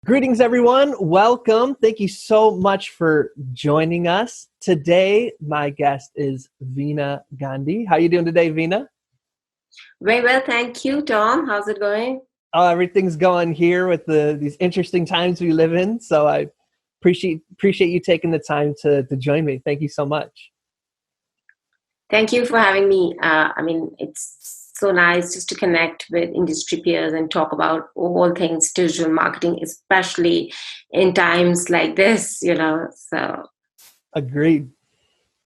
Greetings, everyone. Welcome. Thank you so much for joining us. Today, my guest is Veena Gandhi. How are you doing today, Veena? Very well, thank you, Tom. How's it going? Oh, everything's going here with these interesting times we live in. So I appreciate you taking the time to join me. Thank you so much. Thank you for having me. It's so nice just to connect with industry peers and talk about all things digital marketing, especially in times like this. So, Agreed.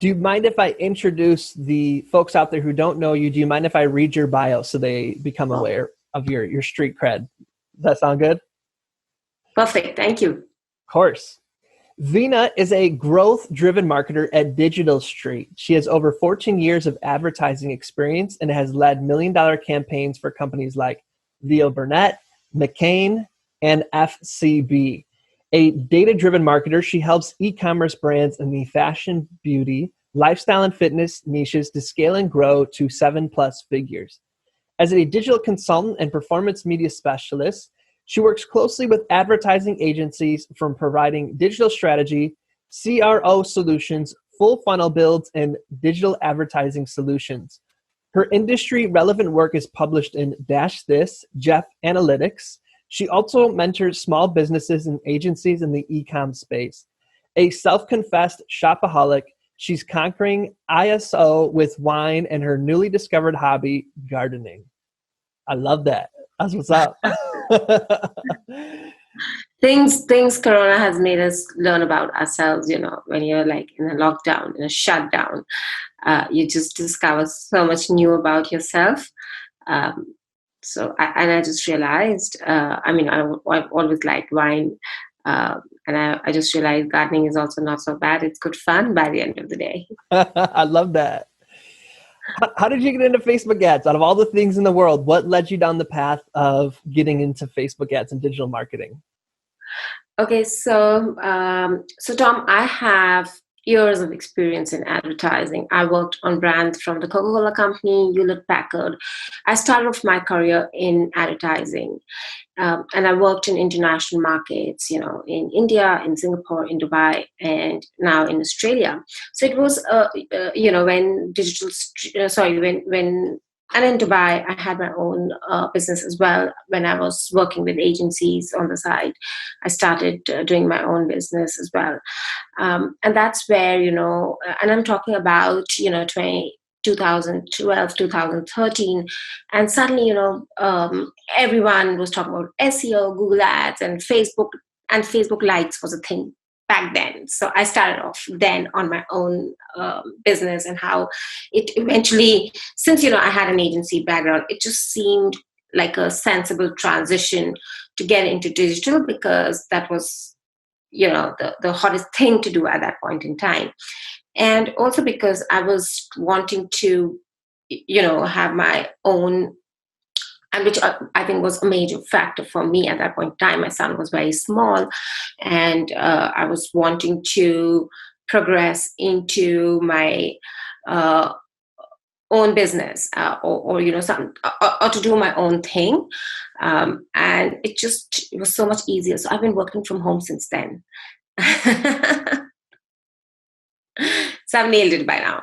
Do you mind if I introduce the folks out there who don't know you? Do you mind if I read your bio so they become aware of your street cred? Does that sound good? perfect. Thank you. Of course. Veena is a growth-driven marketer at Digital Street. She has over 14 years of advertising experience and has led million-dollar campaigns for companies like Theo Burnett, McCain, and FCB. A data-driven marketer, she helps e-commerce brands in the fashion, beauty, lifestyle, and fitness niches to scale and grow to 7+ figures. As a digital consultant and performance media specialist, she works closely with advertising agencies from providing digital strategy, CRO solutions, full funnel builds, and digital advertising solutions. Her industry relevant work is published in Dash This, Jeff Analytics. She also mentors small businesses and agencies in the e-com space. A self-confessed shopaholic, she's conquering ISO with wine and her newly discovered hobby, gardening. I love that. That's what's up. Things Corona has made us learn about ourselves. When you're like in a lockdown, in a shutdown, you just discover so much new about yourself. Um, I just realized, I've always liked wine. And I just realized gardening is also not so bad. It's good fun by the end of the day. I love that. How did you get into Facebook ads? Out of all the things in the world, what led you down the path of getting into Facebook ads and digital marketing? Okay, so Tom, I have years of experience in advertising. I worked on brands from the Coca-Cola company, Hewlett Packard. I started off my career in advertising, and I worked in international markets, in India, in Singapore, in Dubai, and now in Australia. So it was, when when and in Dubai, I had my own business as well. When I was working with agencies on the side, I started doing my own business as well. And that's where, and I'm talking about, 2012, 2013. And suddenly, everyone was talking about SEO, Google Ads, and Facebook Lights was a thing back then. So I started off then on my own business, and how it eventually, since I had an agency background, it just seemed like a sensible transition to get into digital, because that was the hottest thing to do at that point in time. And also because I was wanting to have my own, and which I think was a major factor for me at that point in time. My son was very small, and I was wanting to progress into my uh, own business, or some, or to do my own thing, and it was so much easier. So I've been working from home since then. So I've nailed it by now,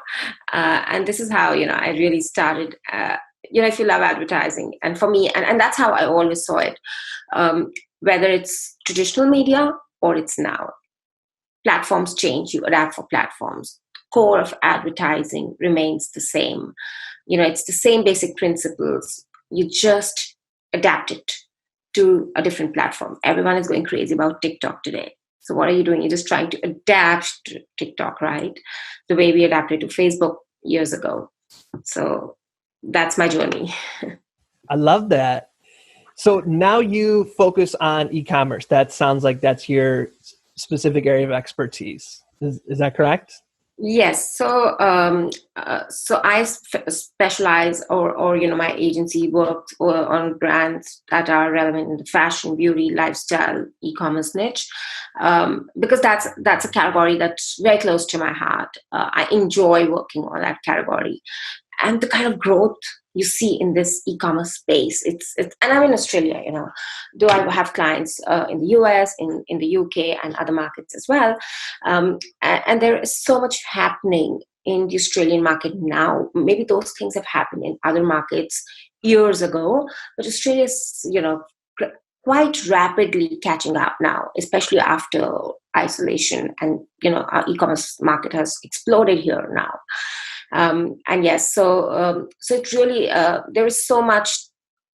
and this is how I really started. If you love advertising, and for me, and that's how I always saw it, whether it's traditional media or it's now, platforms change, you adapt for platforms. Core of advertising remains the same. It's the same basic principles. You just adapt it to a different platform. Everyone is going crazy about TikTok today. So what are you doing? You're just trying to adapt to TikTok, right? The way we adapted to Facebook years ago. So that's my journey. I love that. So now you focus on e-commerce. That sounds like that's your specific area of expertise. Is that correct? Yes. So I specialize, or my agency works on brands that are relevant in the fashion, beauty, lifestyle, e-commerce niche, because that's a category that's very close to my heart. I enjoy working on that category, and the kind of growth you see in this e-commerce space. It's and I'm in Australia, though I have clients in the US, in the UK, and other markets as well. And there is so much happening in the Australian market now. Maybe those things have happened in other markets years ago, but Australia is, quite rapidly catching up now, especially after isolation, and our e-commerce market has exploded here now. And yes, so it really there is so much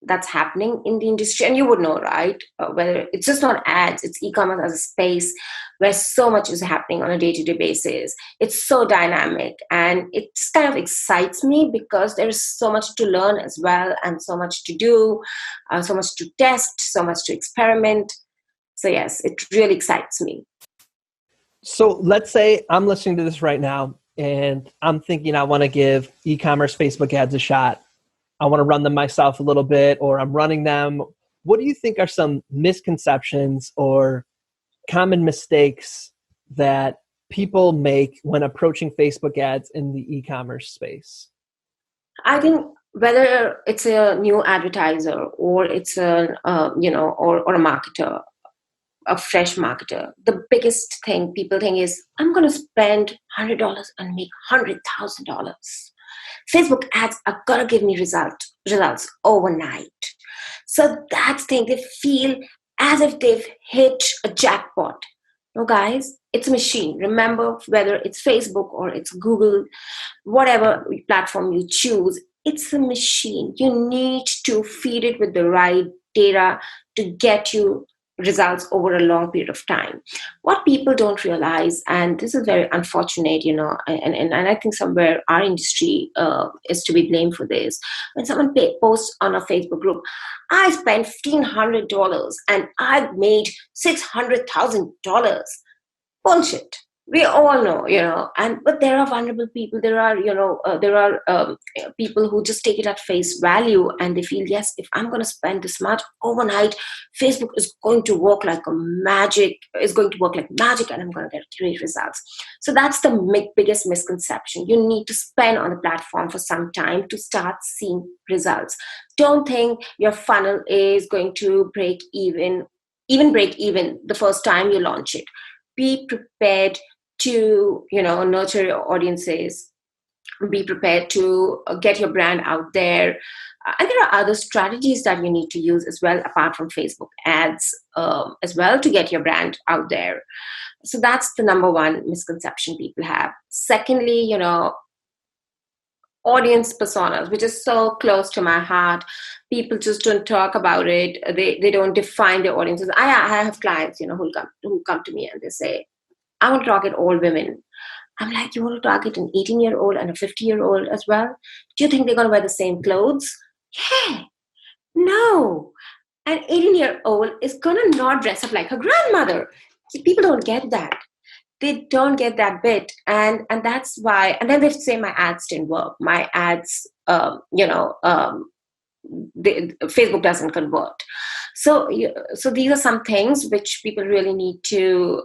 that's happening in the industry, and you would know, right? Whether it's just not ads, it's e-commerce as a space where so much is happening on a day-to-day basis. It's so dynamic, and it just kind of excites me because there's so much to learn as well, and so much to do, so much to test, so much to experiment. So yes, it really excites me. So let's say I'm listening to this right now and I'm thinking I want to give e-commerce Facebook ads a shot. I want to run them myself a little bit, or I'm running them. What do you think are some misconceptions or common mistakes that people make when approaching Facebook ads in the e-commerce space? I think whether it's a new advertiser or it's a or a marketer, a fresh marketer, the biggest thing people think is, I'm going to spend $100 and make $100,000. Facebook ads are going to give me results overnight. So that's the thing. They feel as if they've hit a jackpot. No, guys, it's a machine. Remember, whether it's Facebook or it's Google, whatever platform you choose, it's a machine. You need to feed it with the right data to get you results over a long period of time. What people don't realize, and this is very unfortunate, and I think somewhere our industry is to be blamed for this. When someone posts on a Facebook group, I spent $1,500 and I made $600,000. Bullshit. We all know, but there are vulnerable people. There are, people who just take it at face value, and they feel, yes, if I'm going to spend this much overnight, Facebook is going to work like magic, and I'm going to get great results. So that's the biggest misconception. You need to spend on the platform for some time to start seeing results. Don't think your funnel is going to break even the first time you launch it. Be prepared to nurture your audiences, be prepared to get your brand out there, and there are other strategies that you need to use as well, apart from Facebook ads, as well, to get your brand out there. So that's the number one misconception people have. Secondly, audience personas, which is so close to my heart. People just don't talk about it. They don't define their audiences. I have clients who come to me and they say, I want to target all women. I'm like, you want to target an 18-year-old and a 50-year-old as well? Do you think they're going to wear the same clothes? Yeah. No. An 18-year-old is going to not dress up like her grandmother. People don't get that. They don't get that bit. And that's why. And then they say my ads didn't work. My ads, Facebook doesn't convert. So these are some things which people really need to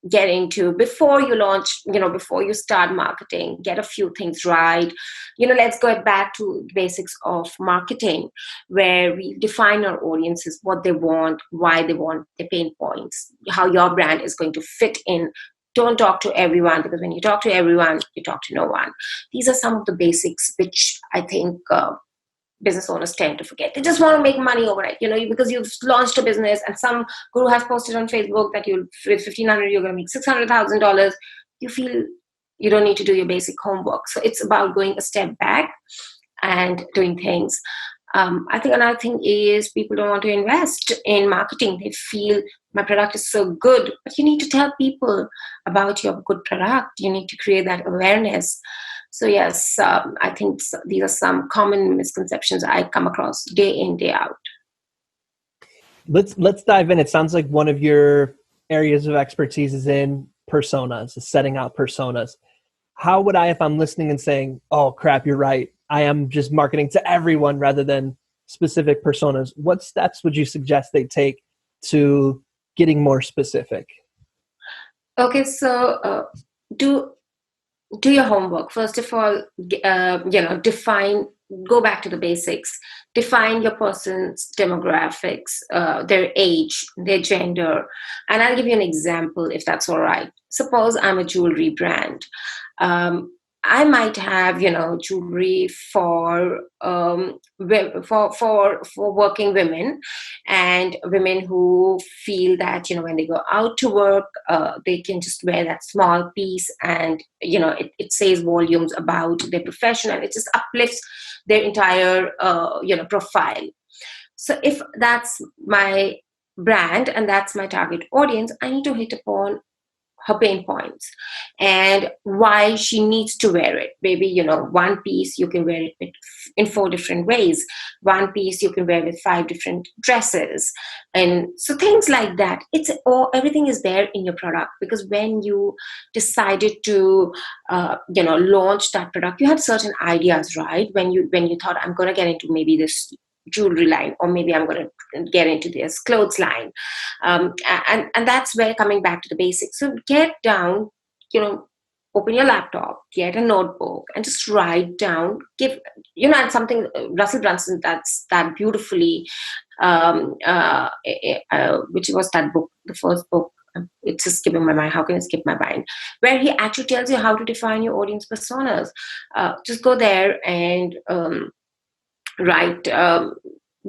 get into before you launch, before you start marketing. Get a few things right. Let's go back to the basics of marketing, where we define our audiences, what they want, why they want, their pain points, how your brand is going to fit in. Don't talk to everyone, because when you talk to everyone, you talk to no one. These are some of the basics which I think business owners tend to forget. They just want to make money overnight, because you've launched a business and some guru has posted on Facebook that with $1,500 you're going to make $600,000. You feel you don't need to do your basic homework. So it's about going a step back and doing things. I think another thing is people don't want to invest in marketing. They feel my product is so good, but you need to tell people about your good product. You need to create that awareness. So yes, I think these are some common misconceptions I come across day in, day out. Let's dive in. It sounds like one of your areas of expertise is in personas, is setting out personas. How would I, if I'm listening and saying, oh crap, you're right, I am just marketing to everyone rather than specific personas, what steps would you suggest they take to getting more specific? Okay, so do your homework. First of all, define go back to the basics. Define your person's demographics, their age, their gender. And I'll give you an example if that's all right. Suppose I'm a jewelry brand. Um, I might have, jewelry for for working women, and women who feel that when they go out to work, they can just wear that small piece, and it says volumes about their profession, and it just uplifts their entire profile. So if that's my brand and that's my target audience, I need to hit upon her pain points and why she needs to wear it. Maybe one piece you can wear it in 4 different ways. One piece you can wear with 5 different dresses, and so things like that. It's all everything is there in your product, because when you decided to launch that product, you had certain ideas, right? When you thought, I'm going to get into maybe this jewelry line, or maybe I'm going to get into this clothes line, and that's where coming back to the basics. So get down, open your laptop, get a notebook, and just write down. And something Russell Brunson that's that beautifully, which was that book, the first book. It's just skipping my mind. How can it skip my mind? Where he actually tells you how to define your audience personas. Just go there and write.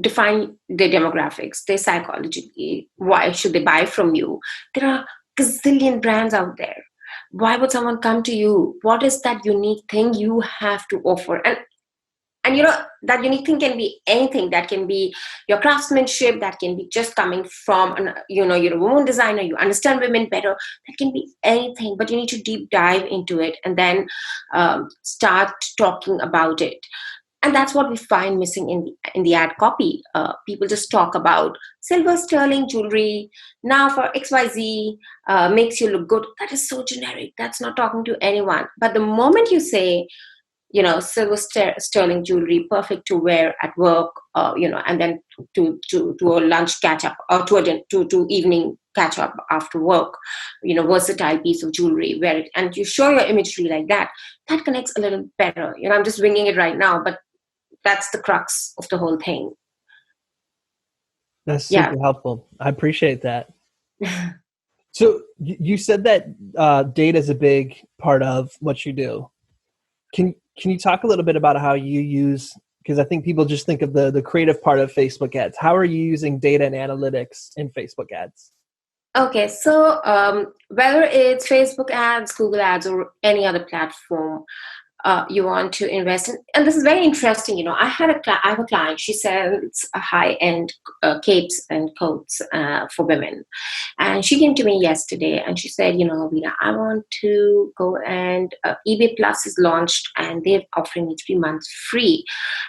Define their demographics, their psychology. Why should they buy from you? There are gazillion brands out there. Why would someone come to you? What is that unique thing you have to offer? And that unique thing can be anything. That can be your craftsmanship. That can be just coming from you're a woman designer, you understand women better. That can be anything, but you need to deep dive into it and then start talking about it. And that's what we find missing in the ad copy. People just talk about silver sterling jewelry now for XYZ, makes you look good. That is so generic. That's not talking to anyone. But the moment you say, silver sterling jewelry, perfect to wear at work, and then to a lunch catch up, or to evening catch up after work, versatile piece of jewelry, wear it, and you show your imagery like that, that connects a little better. I'm just winging it right now, but that's the crux of the whole thing. That's super helpful. I appreciate that. So you said that data is a big part of what you do. Can you talk a little bit about how you use, because I think people just think of the creative part of Facebook ads. How are you using data and analytics in Facebook ads? Okay, so whether it's Facebook ads, Google ads, or any other platform, you want to invest in. And this is very interesting. I have a client. She sells high-end capes and coats for women. And she came to me yesterday and she said, Veena, I want to go and eBay Plus is launched and they're offering me 3 months free.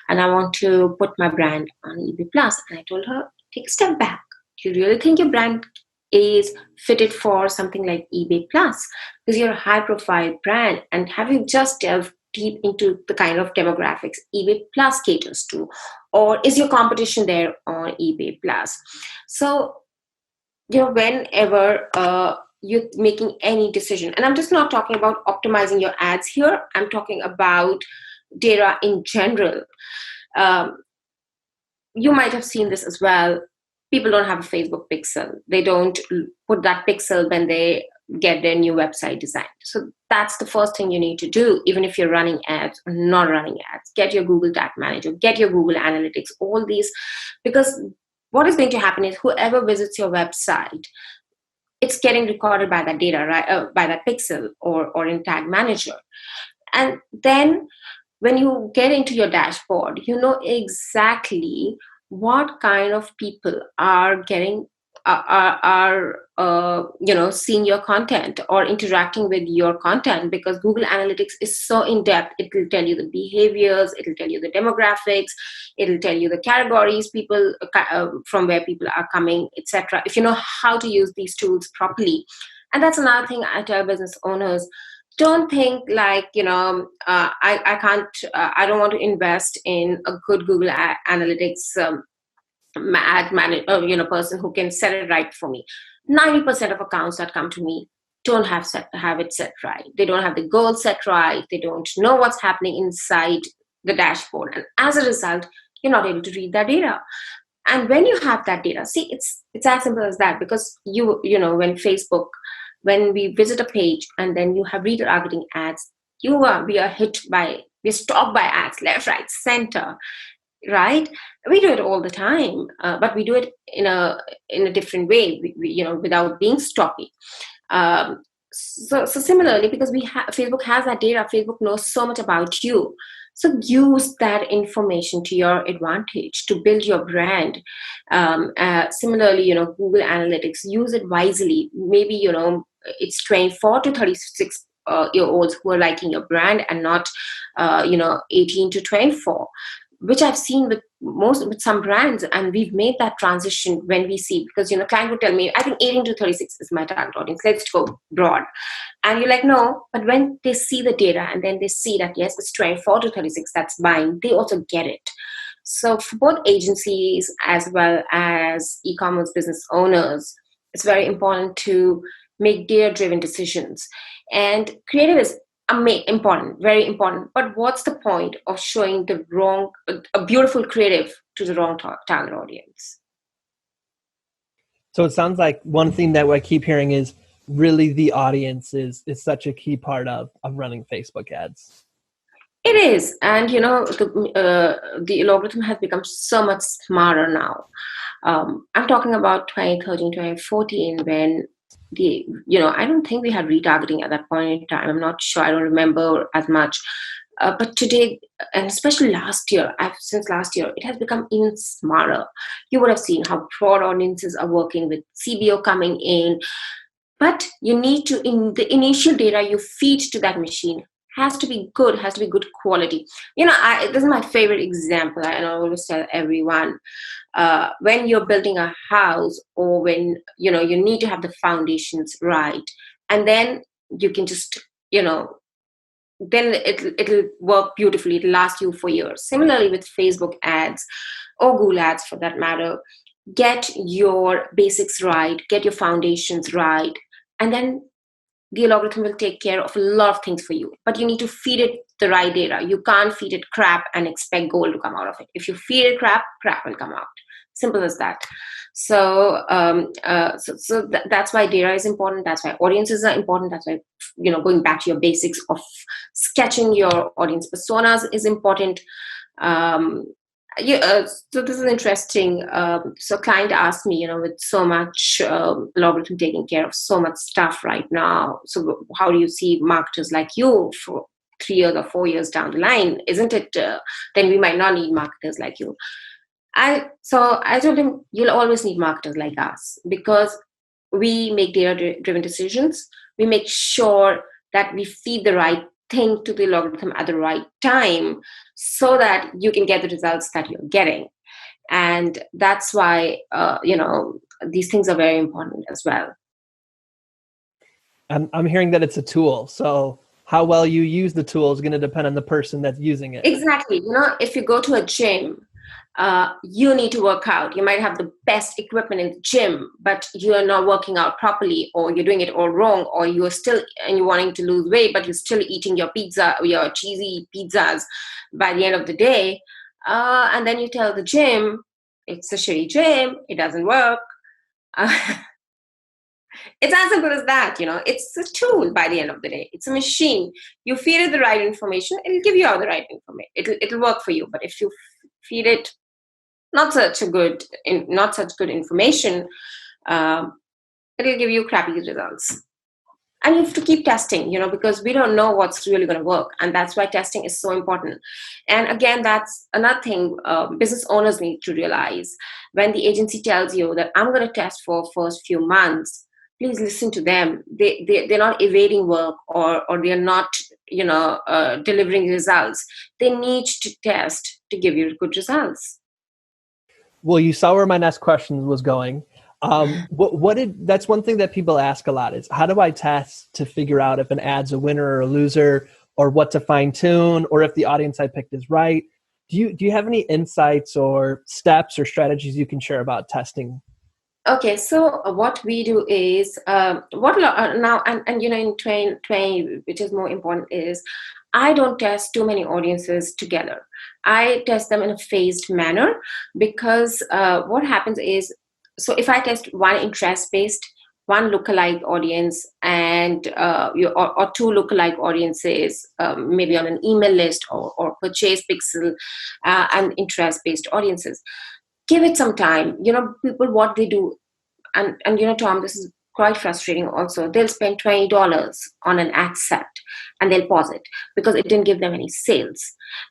And I want to put my brand on eBay Plus. And I told her, take a step back. Do you really think your brand is fitted for something like eBay Plus? Because you're a high-profile brand, and have you just delved deep into the kind of demographics eBay Plus caters to, or is your competition there on eBay Plus? So, whenever you're making any decision, and I'm just not talking about optimizing your ads here, I'm talking about data in general. You might have seen this as well. People don't have a Facebook pixel. They don't put that pixel when they get their new website designed. So that's the first thing you need to do, even if you're running ads or not running ads. Get your Google Tag Manager, get your Google Analytics, all these, because what is going to happen is whoever visits your website, it's getting recorded by that data, right? By that pixel or in Tag Manager. And then when you get into your dashboard, you know exactly what kind of people are getting seeing your content or interacting with your content, because Google Analytics is so in depth. It will tell you the behaviors, it will tell you the demographics, it will tell you the categories people from where people are coming, etc. If you know how to use these tools properly. And that's another thing I tell business owners. Don't think like, I can't, I don't want to invest in a good Google Analytics ad manager, person who can set it right for me. 90% of accounts that come to me don't have it set right. They don't have the goals set right. They don't know what's happening inside the dashboard. And as a result, you're not able to read that data. And when you have that data, see, it's as simple as that. Because when we visit a page and then you have retargeting ads, we are we're stopped by ads left, right, center, right? We do it all the time, but we do it in a different way, without being stoppy. So similarly, because Facebook has that data, Facebook knows so much about you. So use that information to your advantage to build your brand. Similarly, Google Analytics, use it wisely. Maybe it's 24 to 36 year olds who are liking your brand, and not 18 to 24, which I've seen with some brands. And we've made that transition when we see, because client would tell me, I think 18 to 36 is my target audience, let's go broad. And you're like, no. But when they see the data and then they see that, yes, it's 24 to 36 that's buying, they also get it. So for both agencies as well as e-commerce business owners, it's very important to make data-driven decisions. And creative is important, very important. But what's the point of showing a beautiful creative to the wrong target audience? So it sounds like one thing that I keep hearing is really the audience is such a key part of running Facebook ads. It is. And the algorithm has become so much smarter now. I'm talking about 2013, 2014, when I don't think we had retargeting at that point in time. I'm not sure. I don't remember as much. But today, and especially since last year, it has become even smarter. You would have seen how broad audiences are working with CBO coming in. But you need to, in the initial data you feed to that machine, has to be good quality. This is my favorite example. I always tell everyone, when you're building a house, or when you need to have the foundations right, and then you can just then it'll work beautifully. It'll last you for years. Similarly with Facebook ads, or Google ads for that matter, get your basics right, get your foundations right, and then the algorithm will take care of a lot of things for you. But you need to feed it the right data. You can't feed it crap and expect gold to come out of it. If you feed it crap will come out. Simple as that. So that's why data is important. That's why audiences are important. That's why going back to your basics of sketching your audience personas is important. So this is interesting. So client asked me, with so much algorithm taking care of so much stuff right now, so how do you see marketers like you for 3 years or 4 years down the line? Isn't it, then we might not need marketers like you. So I told him, you'll always need marketers like us, because we make data-driven decisions. We make sure that we feed the right thing to the algorithm at the right time, so that you can get the results that you're getting. And that's why these things are very important as well. I'm hearing that it's a tool, so how well you use the tool is going to depend on the person that's using it. Exactly. If you go to a gym, you need to work out. You might have the best equipment in the gym, but you are not working out properly, or you're doing it all wrong, or you're wanting to lose weight, but you're still eating your pizza, your cheesy pizzas by the end of the day. And then you tell the gym, it's a shitty gym, it doesn't work. It's as simple as that. It's a tool by the end of the day. It's a machine. You feed it the right information, it'll give you all the right information. It'll work for you. But if you feed it not such good information, it'll give you crappy results. And you have to keep testing, because we don't know what's really going to work. And that's why testing is so important. And again, that's another thing business owners need to realize. When the agency tells you that I'm going to test for first few months, please listen to them. They're not evading work, or they're not delivering results. They need to test to give you good results. Well, you saw where my next question was going. That's one thing that people ask a lot is, how do I test to figure out if an ad's a winner or a loser, or what to fine tune, or if the audience I picked is right? Do you have any insights or steps or strategies you can share about testing? Okay, so what we do is now, and in 2020, which is more important, is I don't test too many audiences together. I test them in a phased manner, because what happens is, so if I test one interest based, one lookalike audience, and or two lookalike audiences, maybe on an email list, or purchase pixel, and interest based audiences, give it some time. People, what they do, and Tom, this is quite frustrating also. They'll spend $20 on an ad set, and they'll pause it because it didn't give them any sales.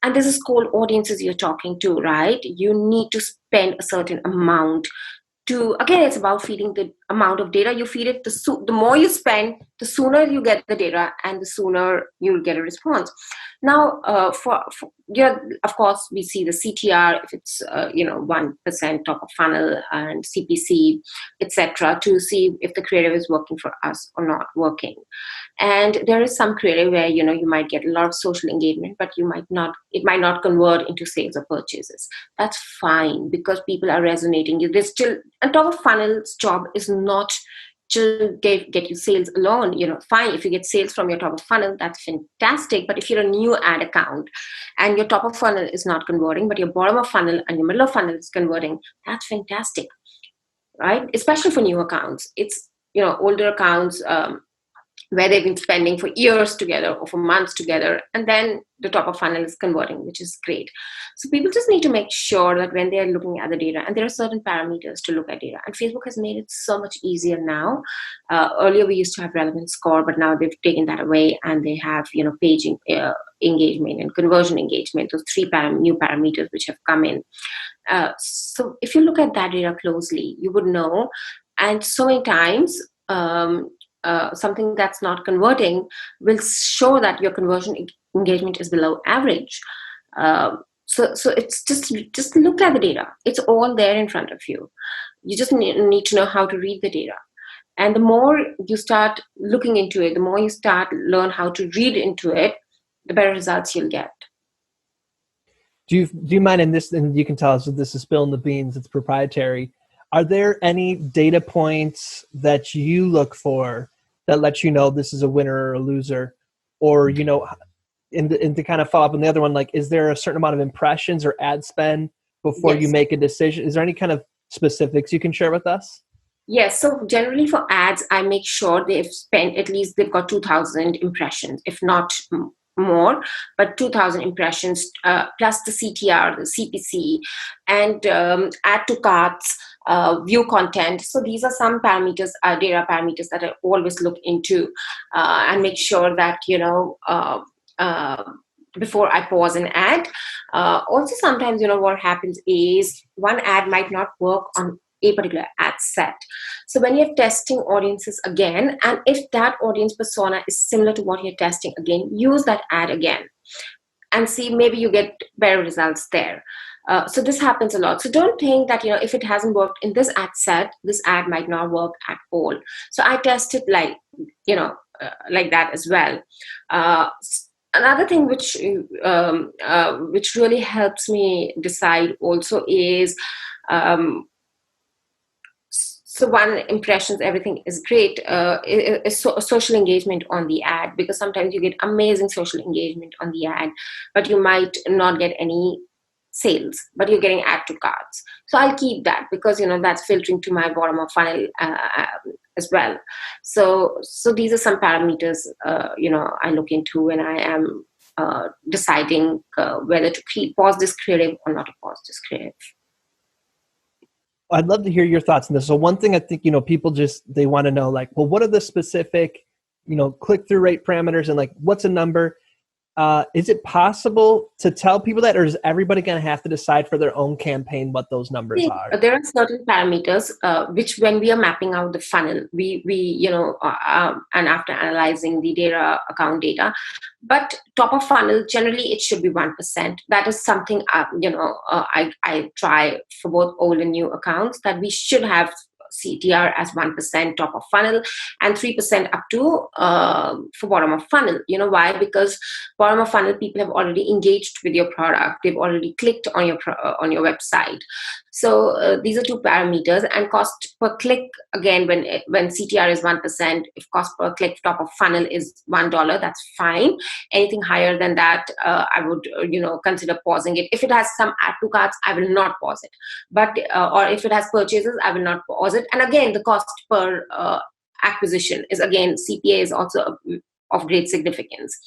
And this is cold audiences you're talking to, right? You need to spend a certain amount to, again, it's about feeding the amount of data you feed it. The more you spend, the sooner you get the data, and the sooner you'll get a response. Now, of course, we see the CTR, if it's 1% top of funnel, and CPC, etc., to see if the creative is working for us or not working. And there is some creative where you might get a lot of social engagement, but it might not convert into sales or purchases. That's fine, because people are resonating. There's still, and top of funnel's job is not to get you sales alone. Fine, if you get sales from your top of funnel, that's fantastic. But if you're a new ad account and your top of funnel is not converting, but your bottom of funnel and your middle of funnel is converting, that's fantastic, right? Especially for new accounts. It's older accounts, where they've been spending for years together or for months together, and then the top of funnel is converting, which is great. So people just need to make sure that when they're looking at the data, and there are certain parameters to look at data, and Facebook has made it so much easier now. Earlier we used to have relevance score, but now they've taken that away, and they have page engagement and conversion engagement, those three new parameters which have come in. So if you look at that data closely, you would know. And so many times, something that's not converting will show that your conversion engagement is below average. So it's just look at the data. It's all there in front of you. You just need to know how to read the data. And the more you start looking into it, the more you learn how to read into it, the better results you'll get. Do you mind in this, and you can tell us if this is spilling the beans, it's proprietary. Are there any data points that you look for that lets you know this is a winner or a loser? Or, and to kind of follow up on the other one, like, is there a certain amount of impressions or ad spend before you make a decision? Is there any kind of specifics you can share with us? Yes. So generally for ads, I make sure they've got 2,000 impressions, if not more, but 2,000 impressions, plus the CTR, the CPC, and add to carts, view content. So these are some parameters, data parameters that I always look into, and make sure that, before I pause an ad. Also, sometimes, what happens is one ad might not work on a particular ad set. So when you're testing audiences again, and if that audience persona is similar to what you're testing again, use that ad again and see, maybe you get better results there. So this happens a lot. So don't think that, if it hasn't worked in this ad set, this ad might not work at all. So I test it like that as well. Another thing which really helps me decide also is, so one, impressions, everything is great. Social engagement on the ad, because sometimes you get amazing social engagement on the ad, but you might not get any sales, but you're getting add to carts. So I'll keep that, because that's filtering to my bottom of funnel as well. So these are some parameters I look into when I am deciding whether to pause this creative or not to pause this creative. I'd love to hear your thoughts on this. So one thing I think, people they want to know, like, well, what are the specific, click-through rate parameters, and like, what's a number? Is it possible to tell people that, or is everybody going to have to decide for their own campaign what those numbers are? There are certain parameters which, when we are mapping out the funnel, we and after analyzing the data, account data, but top of funnel, generally it should be 1%. That is something I try for both old and new accounts, that we should have CTR as 1% top of funnel and 3% up to for bottom of funnel. You know why? Because bottom of funnel, people have already engaged with your product. They've already clicked on your website. So these are two parameters. And cost per click, again, when CTR is 1%, if cost per click top of funnel is $1, that's fine. Anything higher than that, I would consider pausing it. If it has some add to carts, I will not pause it. But or if it has purchases, I will not pause it. And again, the cost per acquisition is, again, CPA is also of great significance.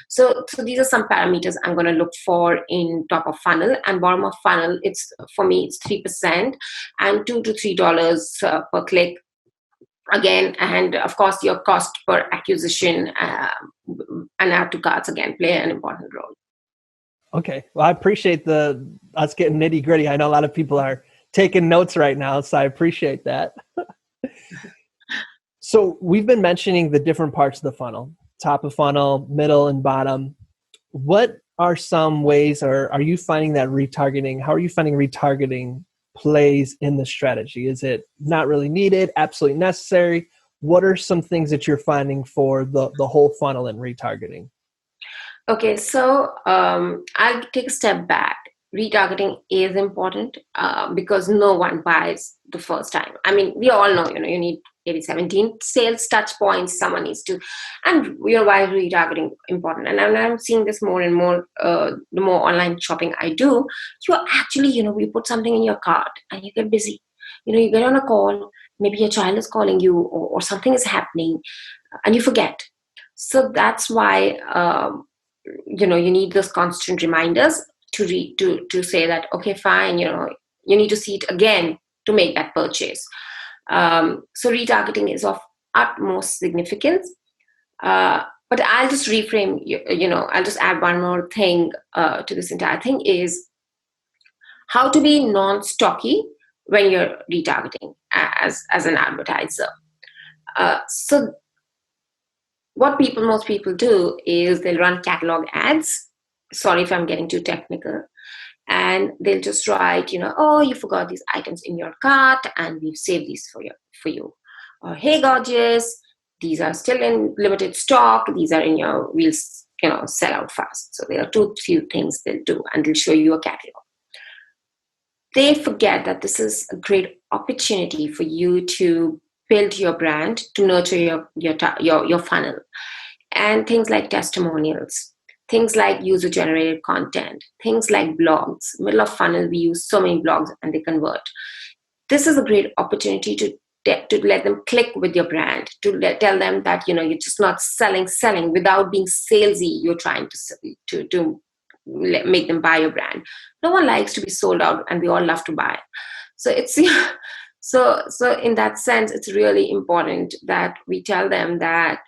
So these are some parameters I'm going to look for in top of funnel. And bottom of funnel, for me it's 3% and $2 to $3 per click. Again, and of course your cost per acquisition and add to carts, again, play an important role. Okay. Well, I appreciate us getting nitty gritty. I know a lot of people are taking notes right now, so I appreciate that. So we've been mentioning the different parts of the funnel, top of funnel, middle, and bottom. What are some ways, or are you finding that retargeting, how are you finding retargeting plays in the strategy? Is it not really needed, absolutely necessary? What are some things that you're finding for the whole funnel in retargeting? Okay, so I'll take a step back. Retargeting is important because no one buys the first time. I mean, we all know, you need maybe 17 sales touch points. Someone needs to, and why is retargeting important? And I'm seeing this more and more. The more online shopping I do, you actually, you put something in your cart and you get busy. You get on a call. Maybe your child is calling you, or something is happening, and you forget. So that's why. You need those constant reminders to say that, okay, fine, you need to see it again to make that purchase. So retargeting is of utmost significance. But I'll just reframe, I'll just add one more thing to this entire thing, is how to be non-stocky when you're retargeting as an advertiser. So what most people do is they'll run catalog ads. Sorry if I'm getting too technical. And they'll just write, oh, you forgot these items in your cart and we've saved these for you. Or, hey, gorgeous, these are still in limited stock. These are in your, we'll, sell out fast. So there are few things they'll do, and they'll show you a catalog. They forget that this is a great opportunity for you to build your brand, to nurture your funnel. And things like testimonials, things like user-generated content, things like blogs. Middle of funnel, we use so many blogs and they convert. This is a great opportunity to let them click with your brand, to tell them that, you're just not selling without being salesy. You're trying to make them buy your brand. No one likes to be sold out, and we all love to buy. So it's so in that sense, it's really important that we tell them that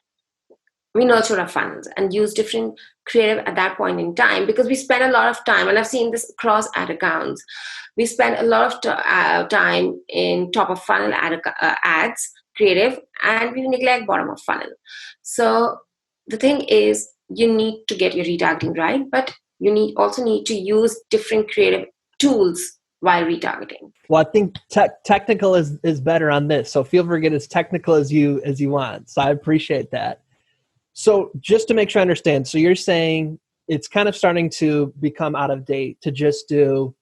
we nurture our funnels and use different creative at that point in time, because we spend a lot of time, and I've seen this across ad accounts. We spend a lot of time in top of funnel ads, creative, and we neglect bottom of funnel. So the thing is, you need to get your retargeting right, but you also need to use different creative tools while retargeting. Well, I think technical is better on this. So feel free to get as technical as you want. So I appreciate that. So just to make sure I understand, so you're saying it's kind of starting to become out of date to just do,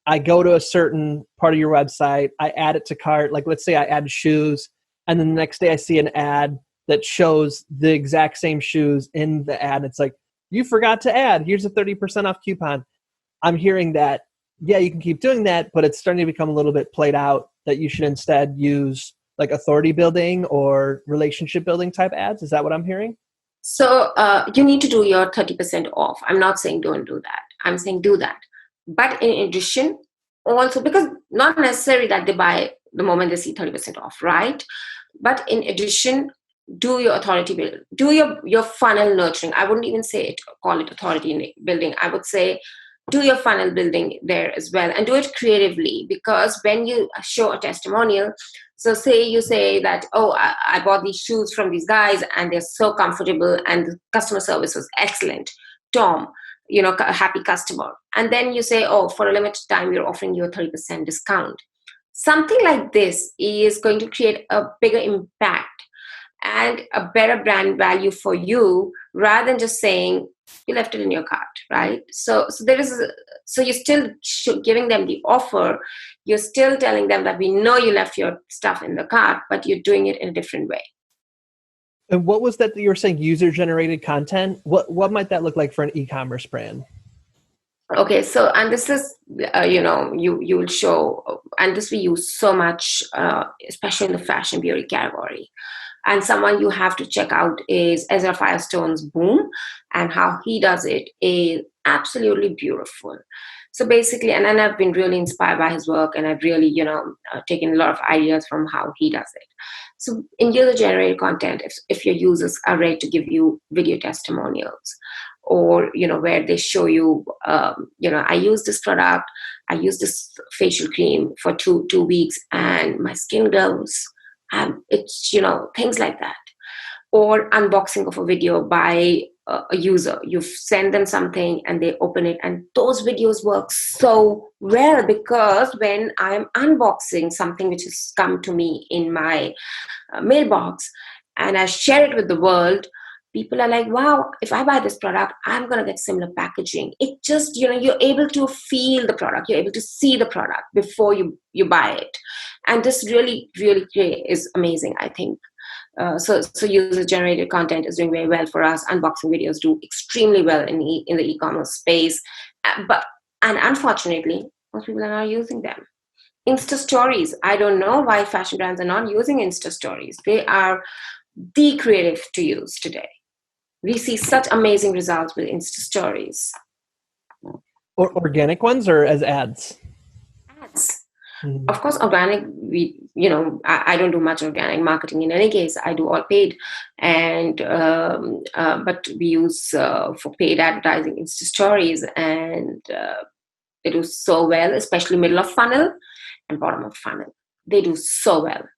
I go to a certain part of your website, I add it to cart, like let's say I add shoes, and then the next day I see an ad that shows the exact same shoes in the ad. It's like, you forgot to add, here's a 30% off coupon. I'm hearing that, yeah, you can keep doing that, but it's starting to become a little bit played out, that you should instead use like authority building or relationship building type ads. Is that what I'm hearing? So you need to do your 30% off. I'm not saying don't do that. I'm saying do that. But in addition, also, because not necessarily that they buy the moment they see 30% off, right? But in addition, do your authority building, do your funnel nurturing. I wouldn't even call it authority building. I would say do your funnel building there as well, and do it creatively, because when you show a testimonial, so say you say that, oh, I bought these shoes from these guys and they're so comfortable and the customer service was excellent. Tom, a happy customer. And then you say, oh, for a limited time, we're offering you a 30% discount. something like this is going to create a bigger impact and a better brand value for you, rather than just saying you left it in your cart, right? So there is so you're still giving them the offer, you're still telling them that we know you left your stuff in the cart, but you're doing it in a different way. And what was that you were saying, user generated content? What might that look like for an e-commerce brand? Okay, so and this is you will show, and this we use so much, especially in the fashion beauty category. And someone you have to check out is Ezra Firestone's Boom, and how he does it is absolutely beautiful. So basically, and I've been really inspired by his work, and I've really, taken a lot of ideas from how he does it. So in user-generated content, if your users are ready to give you video testimonials, or where they show you, I use this product, I use this facial cream for two weeks, and my skin glows. It's things like that, or unboxing of a video by a user. You send them something and they open it, and those videos work so well, because when I'm unboxing something which has come to me in my mailbox and I share it with the world, people are like, wow, if I buy this product, I'm going to get similar packaging. It just, you're able to feel the product, you're able to see the product before you buy it. And this really, really is amazing, I think. So user generated content is doing very well for us. Unboxing videos do extremely well in the e-commerce space. And unfortunately, most people are not using them. Insta stories. I don't know why fashion brands are not using Insta stories. They are the creative to use today. We see such amazing results with Insta stories. Or organic ones, or as ads? Ads. Mm-hmm. Of course, organic, I don't do much organic marketing in any case. I do all paid. And but we use for paid advertising Insta stories, and they do so well, especially middle of funnel and bottom of funnel. They do so well.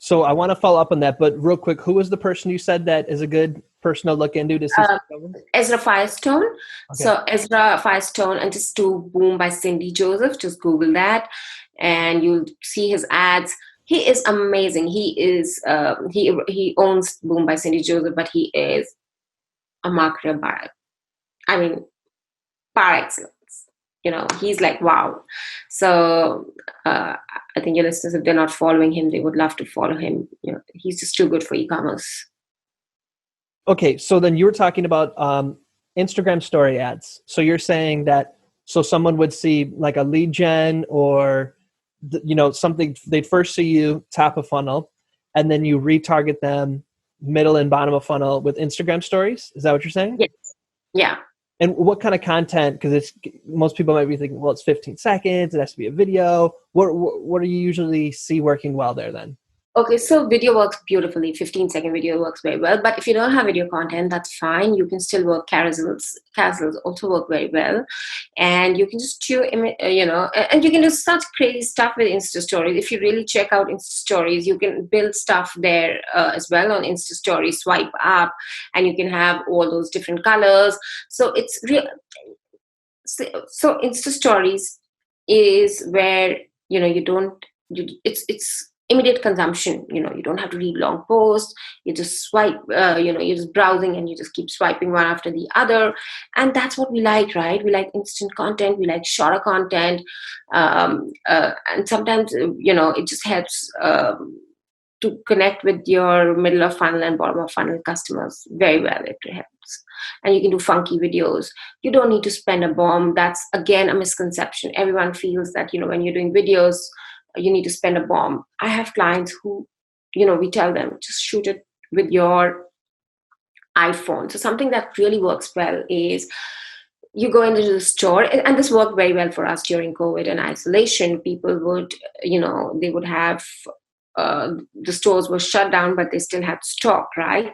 So I want to follow up on that, but real quick, who was the person you said that is a good person to look into to see? Ezra Firestone. Okay. So Ezra Firestone, and just do Boom by Cindy Joseph. Just Google that, and you'll see his ads. He is amazing. He is he owns Boom by Cindy Joseph, but he is a marketer by excellence. He's like, wow. So I think your listeners, if they're not following him, they would love to follow him. He's just too good for e-commerce. Okay, so then you were talking about Instagram story ads. So you're saying that, so someone would see like a lead gen, or something, they'd first see you top of funnel, and then you retarget them middle and bottom of funnel with Instagram stories. Is that what you're saying? Yes. Yeah. And what kind of content? Because most people might be thinking, well, it's 15 seconds. It has to be a video. What do you usually see working well there then? Okay, so video works beautifully. 15-second video works very well. But if you don't have video content, that's fine. You can still work carousels. Carousels also work very well. And you can just and you can do such crazy stuff with Insta Stories. If you really check out Insta Stories, you can build stuff there as well on Insta Stories. Swipe up, and you can have all those different colors. So it's real. So Insta Stories is where it's immediate consumption. You don't have to read long posts. You just swipe. You're just browsing, and you just keep swiping one after the other, and that's what we like, right? We like instant content. We like shorter content, and sometimes it just helps to connect with your middle of funnel and bottom of funnel customers very well. It helps. And you can do funky videos. You don't need to spend a bomb. That's again a misconception. Everyone feels that when you're doing videos, you need to spend a bomb. I have clients who, we tell them, just shoot it with your iPhone. So something that really works well is you go into the store, and this worked very well for us during COVID and isolation. People would, they would have, the stores were shut down, but they still had stock, right?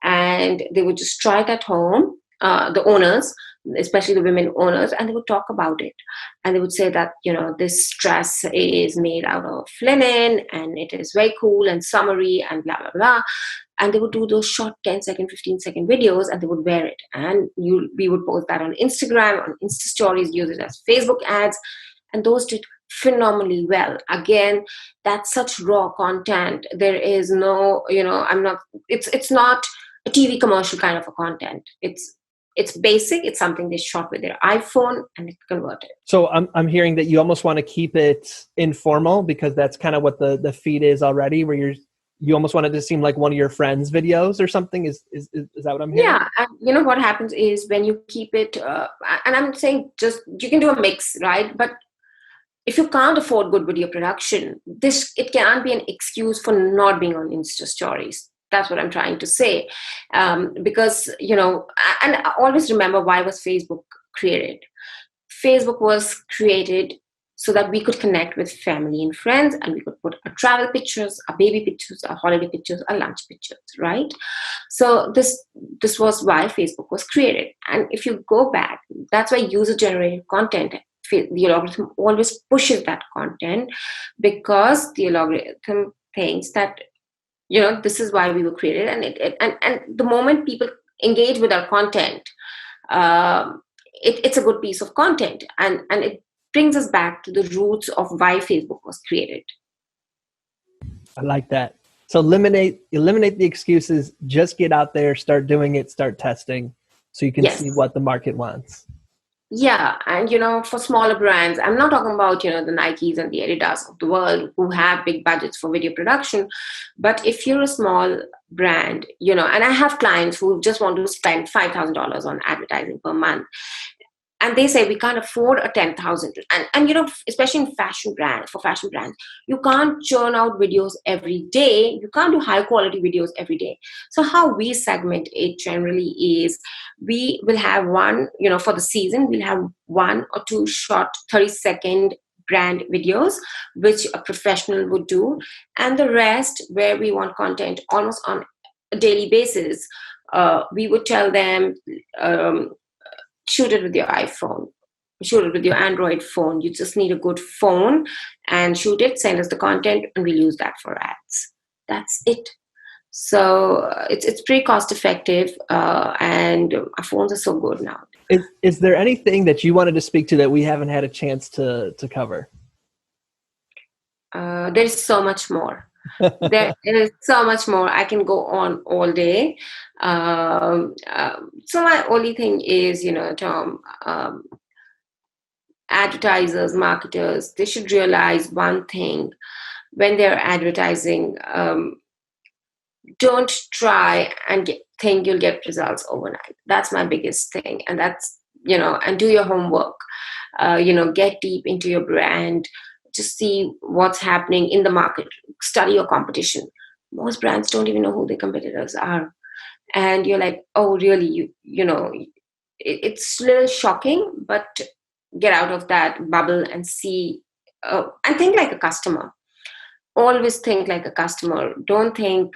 And they would just try it at home, the owners, especially the women owners, and they would talk about it. And they would say that, this dress is made out of linen, and it is very cool and summery and blah, blah, blah. And they would do those short 10-second, 15-second videos, and they would wear it. And we would post that on Instagram, on Insta Stories, use it as Facebook ads. And those did phenomenally well. Again, that's such raw content. There is no, it's not a TV commercial kind of a content. It's basic. It's something they shot with their iPhone and it converted. So I'm hearing that you almost want to keep it informal because that's kind of what the feed is already, where you almost want it to seem like one of your friends' videos or something. Is that what I'm hearing? Yeah, and you know what happens is when you keep it, and I'm saying just you can do a mix, right? But if you can't afford good video production, it can't be an excuse for not being on Insta stories. That's what I'm trying to say, because and I always remember, why was Facebook created? Facebook was created so that we could connect with family and friends, and we could put our travel pictures, our baby pictures, our holiday pictures, our lunch pictures, right? So this was why Facebook was created. And if you go back, that's why user generated content, the algorithm always pushes that content, because the algorithm thinks that this is why we were created. And the moment people engage with our content, it's a good piece of content, and it brings us back to the roots of why Facebook was created. I like that. So eliminate the excuses. Just get out there, start doing it, start testing, so you can Yes. see what the market wants. Yeah, and for smaller brands, I'm not talking about the Nikes and the Adidas of the world who have big budgets for video production, but if you're a small brand, and I have clients who just want to spend $5,000 on advertising per month, and they say we can't afford a 10,000, and especially in fashion brands, you can't churn out videos every day, you can't do high quality videos every day. So how we segment it generally is, we will have one, for the season we'll have one or two short 30-second brand videos which a professional would do, and the rest, where we want content almost on a daily basis, we would tell them, shoot it with your iPhone, shoot it with your Android phone. You just need a good phone and shoot it, send us the content, and we'll use that for ads. That's it. So it's pretty cost effective, and our phones are so good now. Is there anything that you wanted to speak to that we haven't had a chance to cover? There's so much more. There is so much more. I can go on all day. So my only thing is, Tom, advertisers, marketers, they should realize one thing when they're advertising. Don't try and think you'll get results overnight. That's my biggest thing. And that's, and do your homework. Get deep into your brand. Just see what's happening in the market. Study your competition. Most brands don't even know who their competitors are. And you're like, oh, really? It's a little shocking, but get out of that bubble and see, and think like a customer. Always think like a customer. Don't think,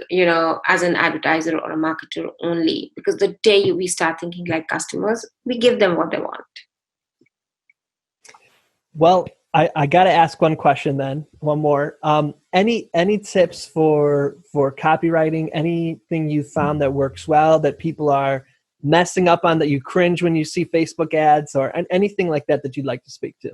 as an advertiser or a marketer only, because the day we start thinking like customers, we give them what they want. Well, I got to ask one question then, one more. Any tips for copywriting? Anything you found that works well that people are messing up on, that you cringe when you see Facebook ads, or anything like that you'd like to speak to?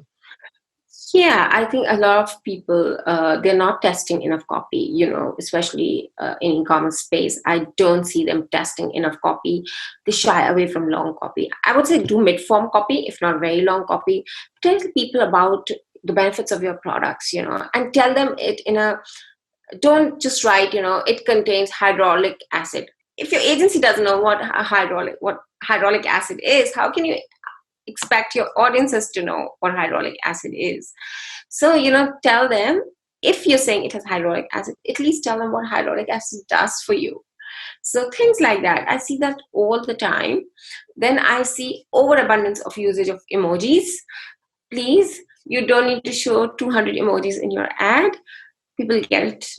Yeah, I think a lot of people, they're not testing enough copy, especially in e-commerce space. I don't see them testing enough copy. They shy away from long copy. I would say do mid-form copy, if not very long copy. Tell people about the benefits of your products, and tell them it don't just write, it contains hyaluronic acid. If your agency doesn't know what hyaluronic acid is, how can you expect your audiences to know what hyaluronic acid is? So, tell them, if you're saying it has hyaluronic acid, at least tell them what hyaluronic acid does for you. So things like that. I see that all the time. Then I see overabundance of usage of emojis. Please, you don't need to show 200 emojis in your ad. People get it.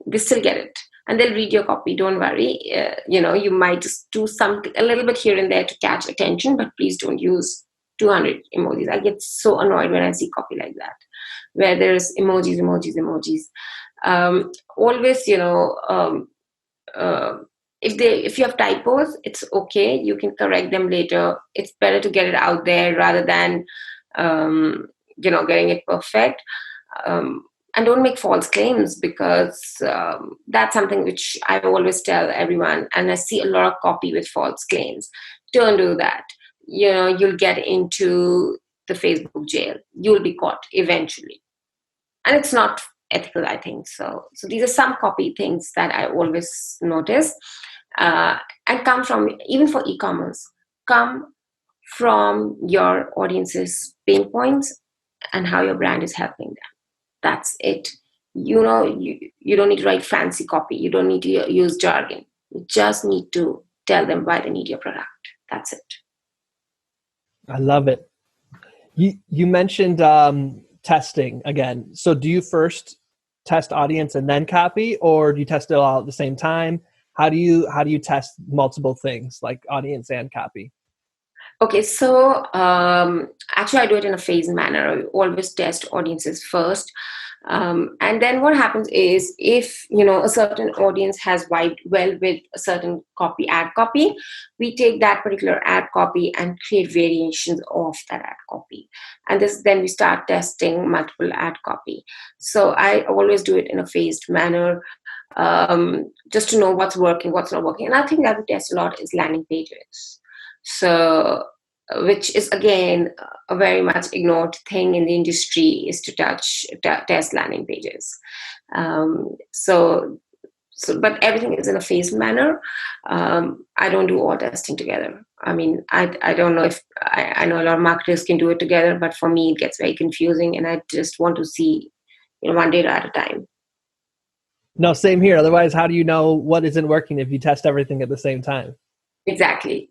They still get it. And they'll read your copy. Don't worry. You might just do something a little bit here and there to catch attention, but please don't use 200 emojis. I get so annoyed when I see copy like that, where there's emojis. Always, if you have typos, it's okay. You can correct them later. It's better to get it out there rather than, getting it perfect. And don't make false claims, because that's something which I always tell everyone. And I see a lot of copy with false claims. Don't do that. You'll get into the Facebook jail. You'll be caught eventually. And it's not ethical, I think. So these are some copy things that I always notice. And come from, even for e-commerce, come from your audience's pain points and how your brand is helping them. That's it. You don't need to write fancy copy. You don't need to use jargon. You just need to tell them why they need your product. That's it. I love it. You mentioned testing again. So do you first test audience and then copy, or do you test it all at the same time? How do you test multiple things like audience and copy? Okay, so actually I do it in a phased manner. I always test audiences first. And then what happens is, if a certain audience has vibed well with a certain ad copy, we take that particular ad copy and create variations of that ad copy. And then we start testing multiple ad copy. So I always do it in a phased manner, just to know what's working, what's not working. And I think that we test a lot is landing pages. So, which is again a very much ignored thing in the industry, is to test landing pages. So, but everything is in a phased manner. I don't do all testing together. I mean, I don't know if I know a lot of marketers can do it together, but for me it gets very confusing, and I just want to see one data at a time. No, same here. Otherwise, how do you know what isn't working if you test everything at the same time? Exactly.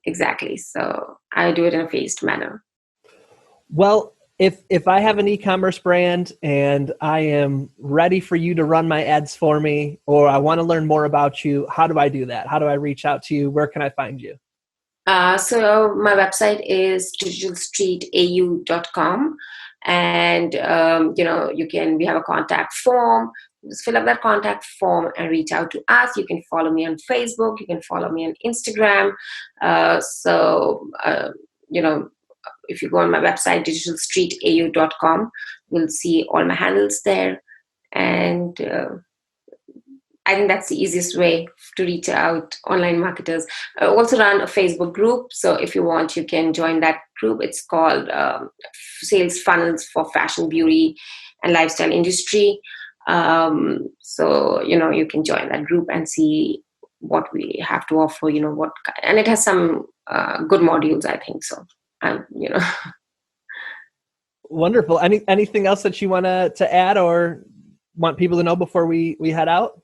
So I do it in a phased manner. Well, if I have an e-commerce brand and I am ready for you to run my ads for me, or I want to learn more about you, how do I do that? How do I reach out to you? Where can I find you? So my website is digitalstreetau.com, and we have a contact form. Just fill up that contact form and reach out to us. You can follow me on Facebook. You can follow me on Instagram. If you go on my website, digitalstreetau.com, you'll see all my handles there. And I think that's the easiest way to reach out online marketers. I also run a Facebook group. So if you want, you can join that group. It's called Sales Funnels for Fashion, Beauty, and Lifestyle Industry. You can join that group and see what we have to offer, and it has some good modules, I think. So, Wonderful. Anything else that you want to add or want people to know before we head out?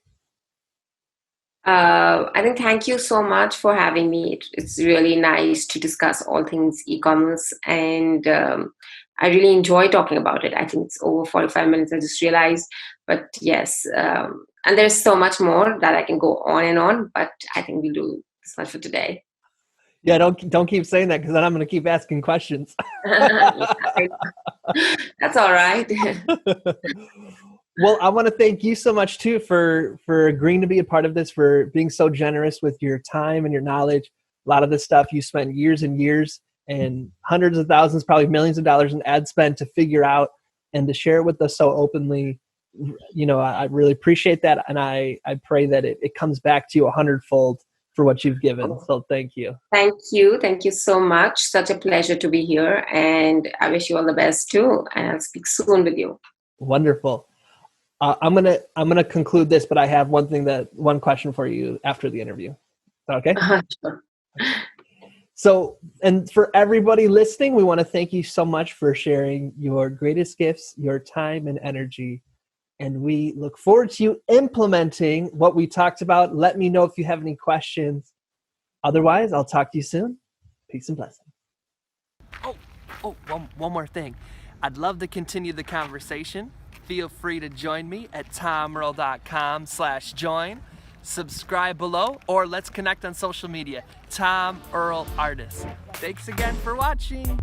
I think thank you so much for having me. It's really nice to discuss all things e-commerce, and I really enjoy talking about it. I think it's over 45 minutes, I just realized. But yes, and there's so much more that I can go on and on, but I think we'll do this much for today. Yeah, don't keep saying that, because then I'm going to keep asking questions. That's all right. Well, I want to thank you so much too for agreeing to be a part of this, for being so generous with your time and your knowledge. A lot of this stuff you spent years and years and hundreds of thousands, probably millions of dollars in ad spend to figure out, and to share it with us so openly. I really appreciate that. And I pray that it comes back to you 100-fold for what you've given. So thank you. Thank you. Thank you so much. Such a pleasure to be here. And I wish you all the best too. And I'll speak soon with you. Wonderful. I'm gonna conclude this, but I have one question for you after the interview. Is that okay? Sure. So, and for everybody listening, we want to thank you so much for sharing your greatest gifts, your time and energy. And we look forward to you implementing what we talked about. Let me know if you have any questions. Otherwise, I'll talk to you soon. Peace and blessings. One more thing. I'd love to continue the conversation. Feel free to join me at tomearl.com/join. Subscribe below, or let's connect on social media. Tom Earl Artist. Thanks again for watching.